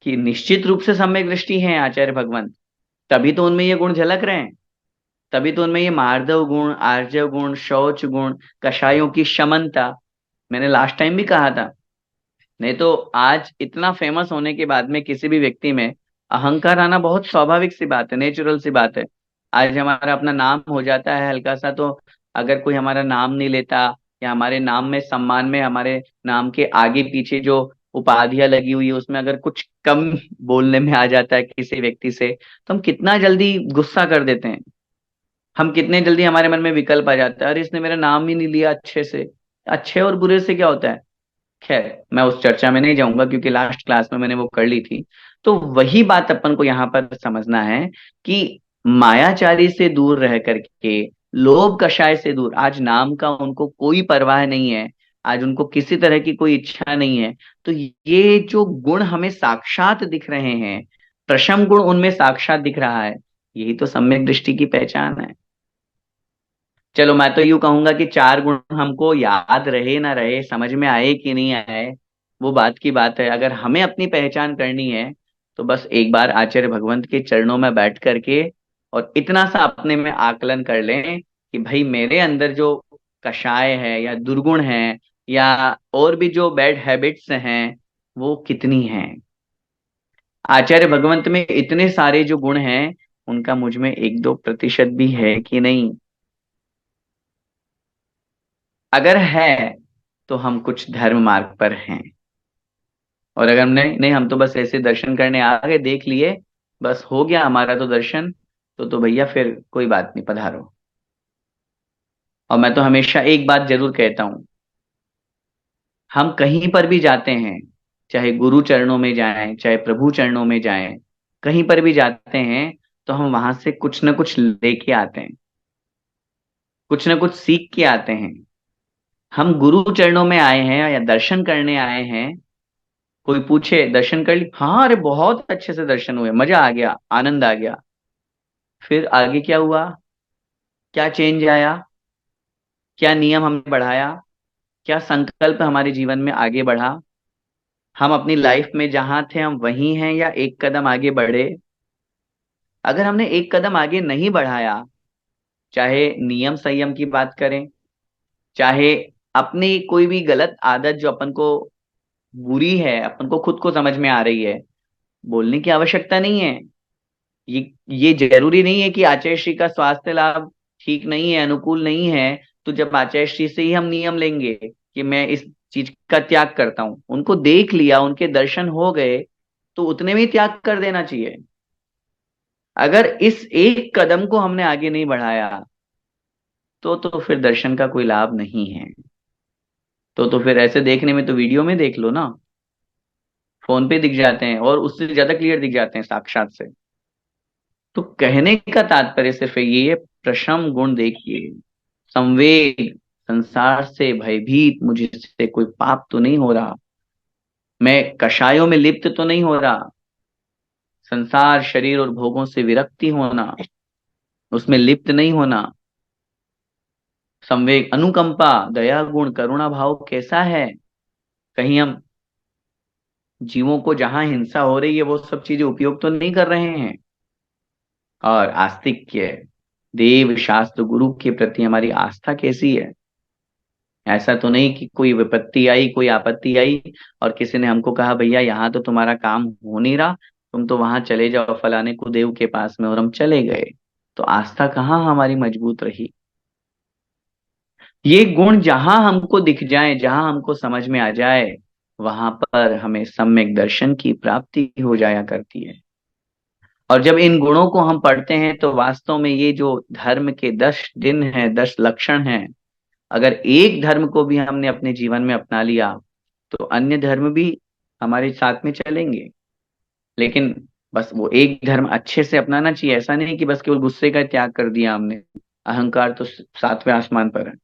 कि निश्चित रूप से सम्यक दृष्टि है आचार्य भगवंत, तभी तो उनमें ये गुण झलक रहे हैं, तभी तो उनमें ये मार्दव गुण, आर्जव गुण, शौच गुण, कषायों की शमनता। मैंने लास्ट टाइम भी कहा था, नहीं तो आज इतना फेमस होने के बाद में किसी भी व्यक्ति में अहंकार आना बहुत स्वाभाविक सी बात है, नेचुरल सी बात है। आज हमारा अपना नाम हो जाता है हल्का सा, तो अगर कोई हमारा नाम नहीं लेता, या हमारे नाम में, सम्मान में, हमारे नाम के आगे पीछे जो उपाधियां लगी हुई है उसमें अगर कुछ कम बोलने में आ जाता है किसी व्यक्ति से, तो हम कितना जल्दी गुस्सा कर देते हैं। हम कितने जल्दी हमारे मन में विकल्प आ जाता है, अरे इसने मेरा नाम ही नहीं लिया अच्छे से। अच्छे और बुरे से क्या होता है? खैर, मैं उस चर्चा में नहीं जाऊंगा, क्योंकि लास्ट क्लास में मैंने वो कर ली थी। तो वही बात अपन को यहाँ पर समझना है कि मायाचारी से दूर रह करके, लोभ कषाय से दूर, आज नाम का उनको कोई परवाह नहीं है, आज उनको किसी तरह की कोई इच्छा नहीं है। तो ये जो गुण हमें साक्षात दिख रहे हैं, प्रशम गुण उनमें साक्षात दिख रहा है, यही तो सम्यक दृष्टि की पहचान है। चलो, मैं तो यूं कहूंगा कि चार गुण हमको याद रहे ना रहे, समझ में आए कि नहीं आए, वो बात की बात है। अगर हमें अपनी पहचान करनी है, तो बस एक बार आचार्य भगवंत के चरणों में बैठ करके और इतना सा अपने में आकलन कर लें कि भाई मेरे अंदर जो कषाय है या दुर्गुण है, या और भी जो बैड हैबिट्स हैं, वो कितनी हैं। आचार्य भगवंत में इतने सारे जो गुण हैं, उनका मुझ में 1-2% भी है कि नहीं? अगर है, तो हम कुछ धर्म मार्ग पर हैं। और अगर नहीं नहीं, हम तो बस ऐसे दर्शन करने आ गए, देख लिए, बस हो गया हमारा तो दर्शन, तो भैया फिर कोई बात नहीं, पधारो। और मैं तो हमेशा एक बात जरूर कहता हूं, हम कहीं पर भी जाते हैं, चाहे गुरु चरणों में जाएं, चाहे प्रभु चरणों में जाएं, कहीं पर भी जाते हैं, तो हम वहां से कुछ ना कुछ लेके आते हैं, कुछ ना कुछ सीख के आते हैं। हम गुरु चरणों में आए हैं या दर्शन करने आए हैं, कोई पूछे दर्शन कर ली, हाँ अरे बहुत अच्छे से दर्शन हुए, मजा आ गया, आनंद आ गया। फिर आगे क्या हुआ, क्या चेंज आया, क्या नियम हमने बढ़ाया, क्या संकल्प हमारे जीवन में आगे बढ़ा, हम अपनी लाइफ में जहां थे हम वहीं हैं या एक कदम आगे बढ़े। अगर हमने एक कदम आगे नहीं बढ़ाया, चाहे नियम संयम की बात करें, चाहे अपनी कोई भी गलत आदत जो अपन को बुरी है, अपन को खुद को समझ में आ रही है, बोलने की आवश्यकता नहीं है। ये जरूरी नहीं है कि आचार्य श्री का स्वास्थ्य लाभ ठीक नहीं है, अनुकूल नहीं है, तो जब आचार्य श्री से ही हम नियम लेंगे कि मैं इस चीज का त्याग करता हूं, उनको देख लिया, उनके दर्शन हो गए, तो उतने में ही त्याग कर देना चाहिए। अगर इस एक कदम को हमने आगे नहीं बढ़ाया, तो फिर दर्शन का कोई लाभ नहीं है। तो फिर ऐसे देखने में तो वीडियो में देख लो ना, फोन पे दिख जाते हैं और उससे ज्यादा क्लियर दिख जाते हैं साक्षात से। तो कहने का तात्पर्य सिर्फ ये है, प्रशम गुण देखिए, संवेग, संसार से भयभीत, मुझसे कोई पाप तो नहीं हो रहा, मैं कषायों में लिप्त तो नहीं हो रहा, संसार शरीर और भोगों से विरक्ति होना, उसमें लिप्त नहीं होना, संवेग, अनुकंपा, दया गुण, करुणा भाव कैसा है, कहीं हम जीवों को जहां हिंसा हो रही है वो सब चीजें उपयोग तो नहीं कर रहे हैं। और आस्तिक्य, देव शास्त्र गुरु के प्रति हमारी आस्था कैसी है। ऐसा तो नहीं कि कोई विपत्ति आई, कोई आपत्ति आई और किसी ने हमको कहा भैया यहाँ तो तुम्हारा काम हो नहीं रहा, तुम तो वहां चले जाओ फलाने कुदेव के पास में, और हम चले गए, तो आस्था कहाँ हमारी मजबूत रही। ये गुण जहां हमको दिख जाए, जहां हमको समझ में आ जाए, वहां पर हमें सम्यक दर्शन की प्राप्ति हो जाया करती है। और जब इन गुणों को हम पढ़ते हैं तो वास्तव में ये जो धर्म के 10 दिन हैं, 10 लक्षण हैं, अगर एक धर्म को भी हमने अपने जीवन में अपना लिया तो अन्य धर्म भी हमारे साथ में चलेंगे। लेकिन बस वो एक धर्म अच्छे से अपनाना चाहिए, ऐसा नहीं कि बस केवल गुस्से का त्याग कर दिया हमने। अहंकार तो 7वें आसमान पर है।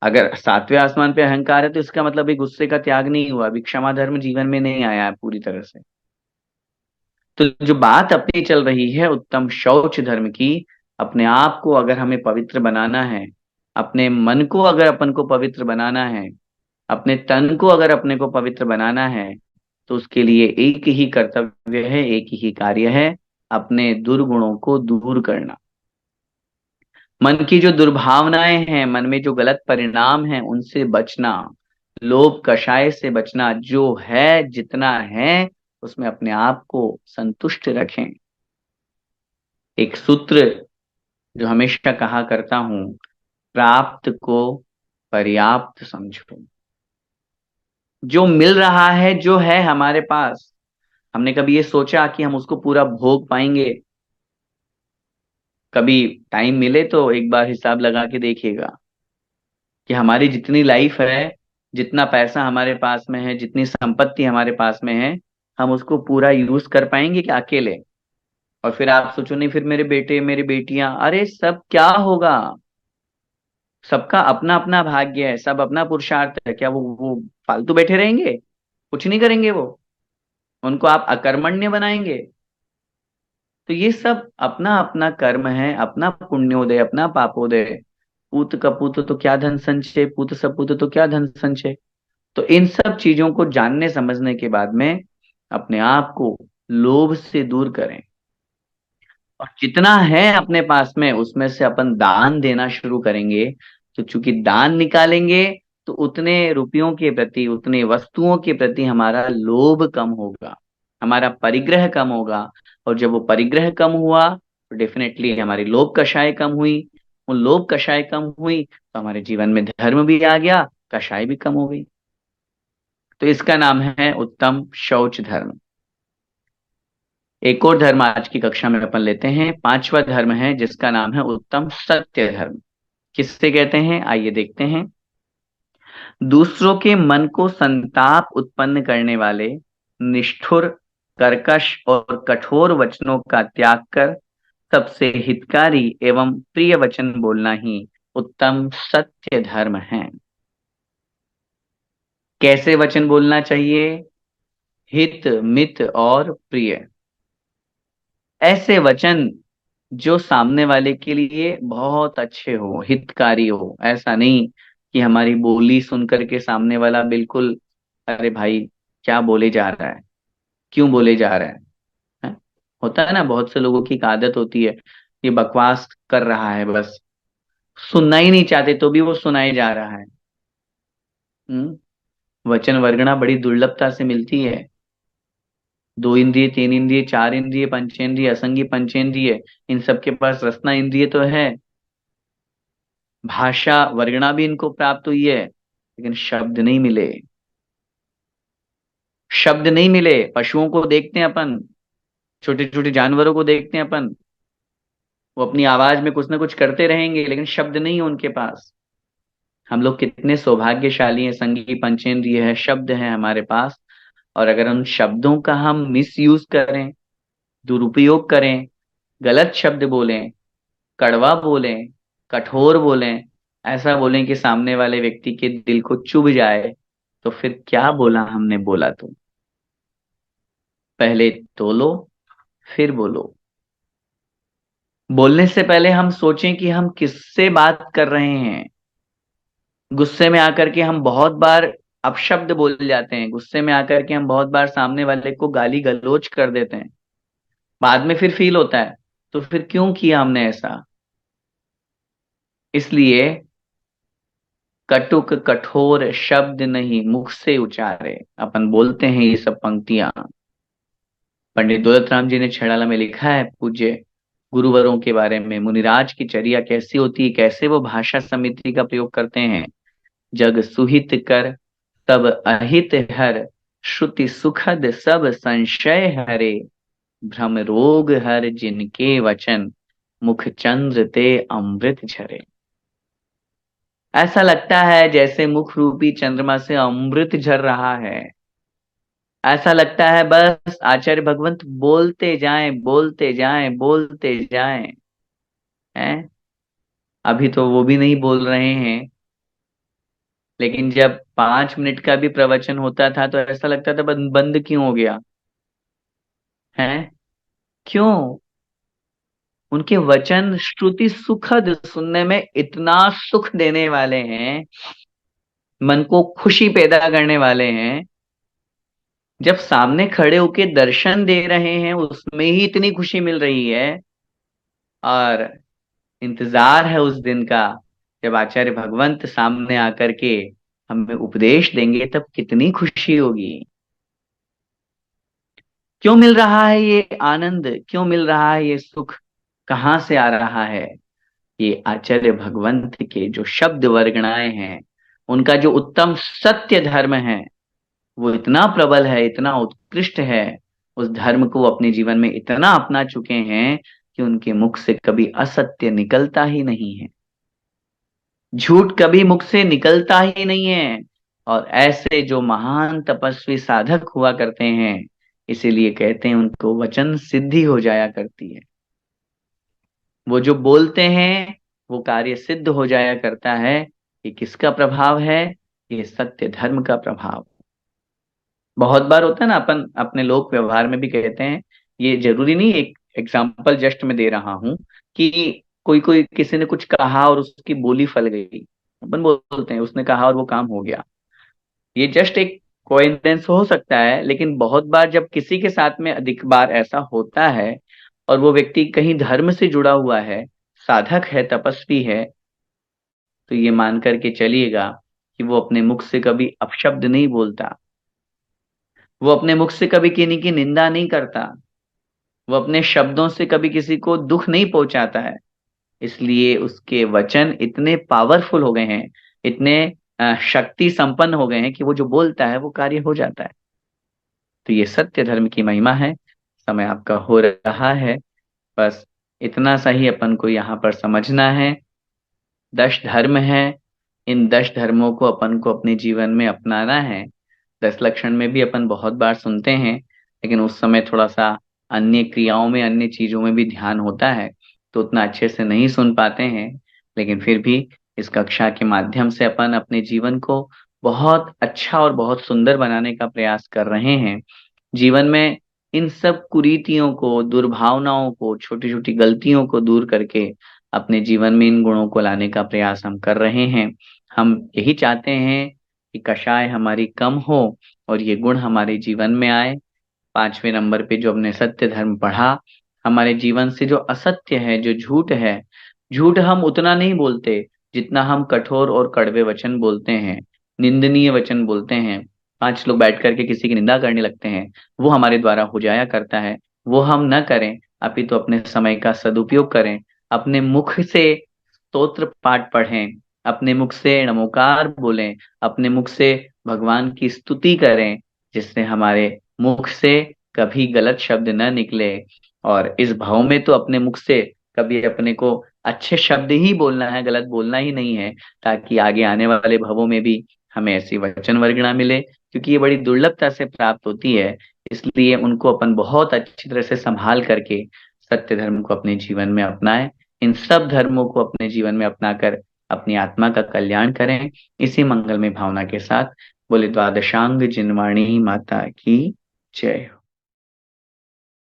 अगर 7वें आसमान पे अहंकार है तो इसका मतलब भी गुस्से का त्याग नहीं हुआ, अभी क्षमा धर्म जीवन में नहीं आया है पूरी तरह से। तो जो बात अपनी चल रही है उत्तम शौच धर्म की, अपने आप को अगर हमें पवित्र बनाना है, अपने मन को अगर अपन को पवित्र बनाना है, अपने तन को अगर अपने को पवित्र बनाना है, तो उसके लिए एक ही कर्तव्य है, एक ही कार्य है, अपने दुर्गुणों को दूर करना। मन की जो दुर्भावनाएं हैं, मन में जो गलत परिणाम हैं, उनसे बचना, लोभ कषाय से बचना, जो है जितना है उसमें अपने आप को संतुष्ट रखें। एक सूत्र जो हमेशा कहा करता हूं, प्राप्त को पर्याप्त समझो। जो मिल रहा है, जो है हमारे पास, हमने कभी ये सोचा कि हम उसको पूरा भोग पाएंगे? कभी टाइम मिले तो एक बार हिसाब लगा के देखिएगा कि हमारी जितनी लाइफ है, जितना पैसा हमारे पास में है, जितनी संपत्ति हमारे पास में है, हम उसको पूरा यूज कर पाएंगे कि अकेले? और फिर आप सोचो नहीं, फिर मेरे बेटे मेरी बेटियां, अरे सब क्या होगा? सबका अपना अपना भाग्य है, सब अपना पुरुषार्थ है, क्या वो फालतू बैठे रहेंगे? कुछ नहीं करेंगे वो? उनको आप अकर्मण्य बनाएंगे? तो ये सब अपना अपना कर्म है, अपना पुण्योदय, अपना पापोदय। पूत कपूत तो क्या धन संचय, पूत सपूत तो क्या धन संचय। तो इन सब चीजों को जानने समझने के बाद में अपने आप को लोभ से दूर करें, और जितना है अपने पास में उसमें से अपन दान देना शुरू करेंगे। तो चूंकि दान निकालेंगे, तो उतने रुपयों के प्रति, उतने वस्तुओं के प्रति हमारा लोभ कम होगा, हमारा परिग्रह कम होगा। और जब वो परिग्रह कम हुआ तो डेफिनेटली हमारी लोभ कषाय कम हुई। वो लोभ कषाय कम हुई तो हमारे जीवन में धर्म भी आ गया, कषाय भी कम हो गई। तो इसका नाम है उत्तम शौच धर्म। एक और धर्म आज की कक्षा में अपन लेते हैं, 5वां धर्म है जिसका नाम है उत्तम सत्य धर्म। किससे कहते हैं, आइए देखते हैं। दूसरों के मन को संताप उत्पन्न करने वाले, निष्ठुर कर्कश और कठोर वचनों का त्याग कर सबसे हितकारी एवं प्रिय वचन बोलना ही उत्तम सत्य धर्म है। कैसे वचन बोलना चाहिए? हित मित और प्रिय। ऐसे वचन जो सामने वाले के लिए बहुत अच्छे हो, हितकारी हो। ऐसा नहीं कि हमारी बोली सुन करके सामने वाला बिल्कुल, अरे भाई क्या बोले जा रहा है, क्यों बोले जा रहा है? होता है ना, बहुत से लोगों की एक आदत होती है, ये बकवास कर रहा है, बस सुनना ही नहीं चाहते तो भी वो सुनाए जा रहा है। वचन वर्गणा बड़ी दुर्लभता से मिलती है। दो इंद्रिय, तीन इंद्रिय, चार इंद्रिय, पंचेंद्रिय, असंगी पंचेंद्रिय, इन सब के पास रसना इंद्रिय तो है। भाषा वर्गणा भी इनको प्राप्त हुई है, लेकिन शब्द नहीं मिले। शब्द नहीं मिले। पशुओं को देखते हैं अपन, छोटे छोटे जानवरों को देखते हैं अपन, वो अपनी आवाज में कुछ ना कुछ करते रहेंगे, लेकिन शब्द नहीं है उनके पास। हम लोग कितने सौभाग्यशाली हैं, संगी पंचेंद्रिय है, शब्द है हमारे पास। और अगर उन शब्दों का हम मिस यूज करें, दुरुपयोग करें, गलत शब्द बोलें, कड़वा बोलें, कठोर बोलें, ऐसा बोलें कि सामने वाले व्यक्ति के दिल को चुभ जाए, तो फिर क्या बोला हमने बोला तो? पहले तोलो, फिर बोलो। बोलने से पहले हम सोचें कि हम किससे बात कर रहे हैं। गुस्से में आकर के हम बहुत बार अपशब्द बोल जाते हैं, गुस्से में आकर के हम बहुत बार सामने वाले को गाली गलौज कर देते हैं। बाद में फिर फील होता है, तो फिर क्यों किया हमने ऐसा? इसलिए कटुक कठोर शब्द नहीं मुख से उचारे। अपन बोलते हैं ये सब पंक्तियां। पंडित दौलत राम जी ने छेड़ाला में लिखा है पूज्य गुरुवरों के बारे में, मुनिराज की चर्या कैसी होती है, कैसे वो भाषा समिति का प्रयोग करते हैं। जग सुहित कर तब अहित हर, श्रुति सुखद सब संशय हरे, भ्रम रोग हर जिनके वचन, मुख चंद्र ते अमृत झरे। ऐसा लगता है जैसे मुख रूपी चंद्रमा से अमृत झर रहा है। ऐसा लगता है बस आचार्य भगवंत बोलते जाएं, बोलते जाएं, बोलते जाएं। हैं? अभी तो वो भी नहीं बोल रहे हैं, लेकिन जब 5 मिनट का भी प्रवचन होता था तो ऐसा लगता था बंद बंद क्यों हो गया है? क्यों? उनके वचन श्रुति सुखद, सुनने में इतना सुख देने वाले हैं, मन को खुशी पैदा करने वाले हैं। जब सामने खड़े होके दर्शन दे रहे हैं उसमें ही इतनी खुशी मिल रही है, और इंतजार है उस दिन का जब आचार्य भगवंत सामने आकर के हमें उपदेश देंगे, तब कितनी खुशी होगी। क्यों मिल रहा है ये आनंद, क्यों मिल रहा है ये सुख, कहाँ से आ रहा है? ये आचार्य भगवंत के जो शब्द वर्गणाएं हैं, उनका जो उत्तम सत्य धर्म है, वो इतना प्रबल है, इतना उत्कृष्ट है। उस धर्म को वो अपने जीवन में इतना अपना चुके हैं कि उनके मुख से कभी असत्य निकलता ही नहीं है, झूठ कभी मुख से निकलता ही नहीं है। और ऐसे जो महान तपस्वी साधक हुआ करते हैं, इसीलिए कहते हैं उनको वचन सिद्धि हो जाया करती है। वो जो बोलते हैं वो कार्य सिद्ध हो जाया करता है। ये किसका प्रभाव है? ये सत्य धर्म का प्रभाव। बहुत बार होता है ना, अपन अपने लोक व्यवहार में भी कहते हैं, ये जरूरी नहीं, एक एग्जाम्पल जस्ट मैं दे रहा हूं कि कोई कोई किसी ने कुछ कहा और उसकी बोली फल गई, अपन बोलते हैं उसने कहा और वो काम हो गया। ये जस्ट एक कोइंसिडेंस हो सकता है, लेकिन बहुत बार जब किसी के साथ में अधिक बार ऐसा होता है और वो व्यक्ति कहीं धर्म से जुड़ा हुआ है, साधक है, तपस्वी है, तो ये मान करके चलिएगा कि वो अपने मुख से कभी अपशब्द नहीं बोलता, वो अपने मुख से कभी किन्हीं की निंदा नहीं करता, वो अपने शब्दों से कभी किसी को दुख नहीं पहुंचाता है। इसलिए उसके वचन इतने पावरफुल हो गए हैं, इतने शक्ति संपन्न हो गए हैं कि वो जो बोलता है वो कार्य हो जाता है। तो ये सत्य धर्म की महिमा है। समय आपका हो रहा है, बस इतना सा ही अपन को यहाँ पर समझना है। 10 धर्म है, इन 10 धर्मों को अपन को अपने जीवन में अपनाना है। 10 लक्षण में भी अपन बहुत बार सुनते हैं, लेकिन उस समय थोड़ा सा अन्य क्रियाओं में, अन्य चीजों में भी ध्यान होता है, तो उतना अच्छे से नहीं सुन पाते हैं। लेकिन फिर भी इस कक्षा के माध्यम से अपन अपने जीवन को बहुत अच्छा और बहुत सुंदर बनाने का प्रयास कर रहे हैं। जीवन में इन सब कुरीतियों को, दुर्भावनाओं को, छोटी छोटी गलतियों को दूर करके अपने जीवन में इन गुणों को लाने का प्रयास हम कर रहे हैं। हम यही चाहते हैं कि कषाय हमारी कम हो और ये गुण हमारे जीवन में आए। 5वें नंबर पे जो हमने सत्य धर्म पढ़ा, हमारे जीवन से जो असत्य है, जो झूठ है, झूठ हम उतना नहीं बोलते जितना हम कठोर और कड़वे वचन बोलते हैं, निंदनीय वचन बोलते हैं। 5 लोग बैठ करके किसी की निंदा करने लगते हैं, वो हमारे द्वारा हो जाया करता है। वो हम न करें, अपितु अपने समय का सदुपयोग करें। अपने मुख से स्तोत्र पाठ पढ़ें, अपने मुख से नमोकार बोलें, अपने मुख से भगवान की स्तुति करें, जिससे हमारे मुख से कभी गलत शब्द न निकले। और इस भाव में तो अपने मुख से कभी अपने को अच्छे शब्द ही बोलना है, गलत बोलना ही नहीं है, ताकि आगे आने वाले भवों में भी हमें ऐसी वचन वर्गणा मिले, क्योंकि ये बड़ी दुर्लभता से प्राप्त होती है। इसलिए उनको अपन बहुत अच्छी तरह से संभाल करके सत्य धर्म को अपने जीवन में अपनाएं। इन सब धर्मों को अपने जीवन में अपनाकर अपनी आत्मा का कल्याण करें। इसी मंगलमय भावना के साथ बोले द्वादशांग जिनवाणी माता की जय हो।